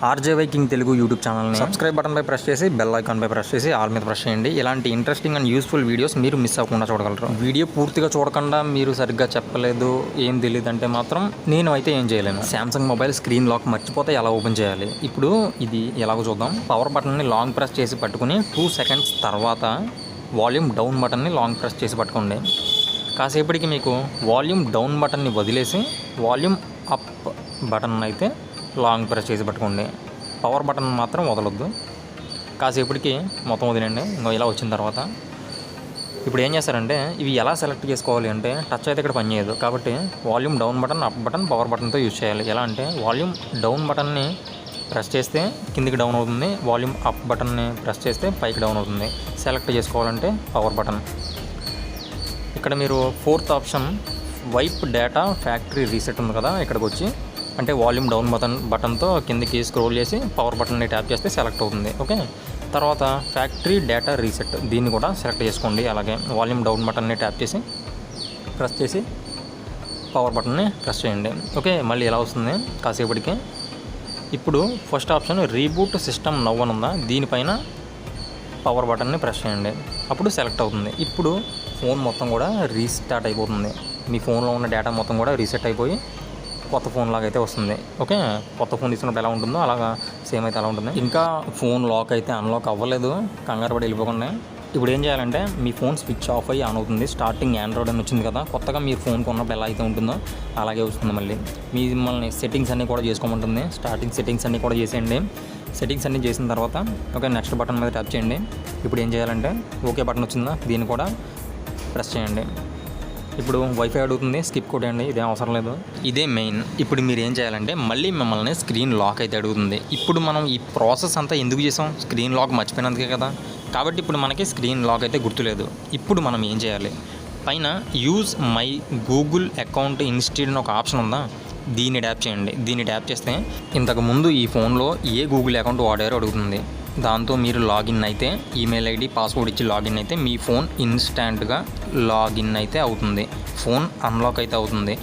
RJY king Telugu YouTube ఛానల్ని subscribe బటన్పై press చేసి బెల్ ఐకాన్పై ప్రెస్ చేసి ఆల్ మీద ప్రెస్ చేయండి. ఇలాంటి ఇంట్రెస్టింగ్ అండ్ యూస్ఫుల్ వీడియోస్ మీరు మిస్ అవ్వకుండా చూడగలరు. వీడియో పూర్తిగా చూడకుండా మీరు సరిగ్గా చెప్పలేదు, ఏం తెలియదు అంటే మాత్రం నేను అయితే ఏం చేయలేను. శాంసంగ్ మొబైల్ స్క్రీన్ లాక్ మర్చిపోతే ఎలా ఓపెన్ చేయాలి, ఇప్పుడు ఇది ఎలాగో చూద్దాం. పవర్ బటన్ని లాంగ్ ప్రెస్ చేసి పట్టుకుని 2 సెకండ్స్ తర్వాత వాల్యూమ్ డౌన్ బటన్ని లాంగ్ ప్రెస్ చేసి పట్టుకోండి. కాసేపటికి మీకు వాల్యూమ్ డౌన్ బటన్ని వదిలేసి వాల్యూమ్ అప్ బటన్ అయితే లాంగ్ ప్రెస్ చేసి పట్టుకోండి. పవర్ బటన్ మాత్రం వదలొద్దు. కాసేపటికి మొత్తం వదిలేండి. ఇంకా ఇలా వచ్చిన తర్వాత ఇప్పుడు ఏం చేస్తారంటే ఇవి ఎలా సెలెక్ట్ చేసుకోవాలి అంటే టచ్ అయితే ఇక్కడ పనిచేయదు. కాబట్టి volume down button, up button, power బటన్తో యూజ్ చేయాలి. ఎలా అంటే వాల్యూమ్ డౌన్ బటన్ని ప్రెస్ చేస్తే కిందికి డౌన్ అవుతుంది, వాల్యూమ్ అప్ బటన్ని ప్రెస్ చేస్తే పైకి డౌన్ అవుతుంది. సెలెక్ట్ చేసుకోవాలంటే పవర్ బటన్. ఇక్కడ మీరు 4th option wipe data factory reset ఉంది కదా, ఇక్కడికి వచ్చి అంటే వాల్యూమ్ డౌన్ బటన్తో కిందికి స్క్రోల్ చేసి పవర్ బటన్ని ట్యాప్ చేస్తే సెలెక్ట్ అవుతుంది. ఓకే, తర్వాత ఫ్యాక్టరీ డేటా రీసెట్, దీన్ని కూడా సెలెక్ట్ చేసుకోండి. అలాగే వాల్యూమ్ డౌన్ బటన్ని ట్యాప్ చేసి ప్రెస్ చేసి పవర్ బటన్ని ప్రెస్ చేయండి. ఓకే, మళ్ళీ ఎలా వస్తుంది కాసేపటికి. ఇప్పుడు first option reboot system now అని ఉందా, దీనిపైన పవర్ బటన్ని ప్రెస్ చేయండి. అప్పుడు సెలెక్ట్ అవుతుంది. ఇప్పుడు ఫోన్ మొత్తం కూడా రీస్టార్ట్ అయిపోతుంది. మీ ఫోన్లో ఉన్న డేటా మొత్తం కూడా రీసెట్ అయిపోయి కొత్త ఫోన్ లాగా అయితే వస్తుంది. ఓకే, కొత్త ఫోన్ తీసుకున్నప్పుడు ఎలా ఉంటుందో అలాగా సేమ్ అయితే అలా ఉంటుంది. ఇంకా ఫోన్ లాక్ అయితే అన్లాక్ అవ్వలేదు, కంగారు పడి వెళ్ళిపోకుండా. ఇప్పుడు ఏం చేయాలంటే మీ ఫోన్ స్విచ్ ఆఫ్ అయ్యి ఆన్ అవుతుంది. స్టార్టింగ్ ఆండ్రాయిడ్ అని వచ్చింది కదా, కొత్తగా మీ ఫోన్ కొన్నప్పుడు ఎలా అయితే ఉంటుందో అలాగే వస్తుంది. మళ్ళీ మిమ్మల్ని సెట్టింగ్స్ అన్నీ కూడా చేసుకోమంటుంది. స్టార్టింగ్ సెట్టింగ్స్ అన్నీ కూడా చేసేయండి. సెట్టింగ్స్ అన్నీ చేసిన తర్వాత ఓకే నెక్స్ట్ బటన్ మీద ట్యాప్ చేయండి. ఇప్పుడు ఏం చేయాలంటే ఓకే బటన్ వచ్చిందా, దీన్ని కూడా ప్రెస్ చేయండి. ఇప్పుడు వైఫై అడుగుతుంది, స్కిప్ కొట్టండి, ఇదేం అవసరం లేదు, ఇదే మెయిన్. ఇప్పుడు మీరు ఏం చేయాలంటే మళ్ళీ మిమ్మల్ని స్క్రీన్ లాక్ అయితే అడుగుతుంది. ఇప్పుడు మనం ఈ ప్రాసెస్ అంతా ఎందుకు చేసాం, స్క్రీన్ లాక్ మర్చిపోయినందుకే కదా. కాబట్టి ఇప్పుడు మనకి స్క్రీన్ లాక్ అయితే గుర్తులేదు. ఇప్పుడు మనం ఏం చేయాలి, పైన use my Google account instead అని ఒక ఆప్షన్ ఉందా, దీన్ని ట్యాప్ చేయండి. దీన్ని ట్యాప్ చేస్తే ఇంతకుముందు ఈ ఫోన్లో ఏ గూగుల్ అకౌంట్ వాడారో అడుగుతుంది. దాంతో మీరు లాగిన్ అయితే ఈమెయిల్ ఐడి పాస్వర్డ్ ఇచ్చి లాగిన్ అయితే మీ ఫోన్ ఇన్స్టాంట్గా లాగిన్ అయితే అవుతుంది. ఫోన్ అన్లాక్ అయితే అవుతుంది.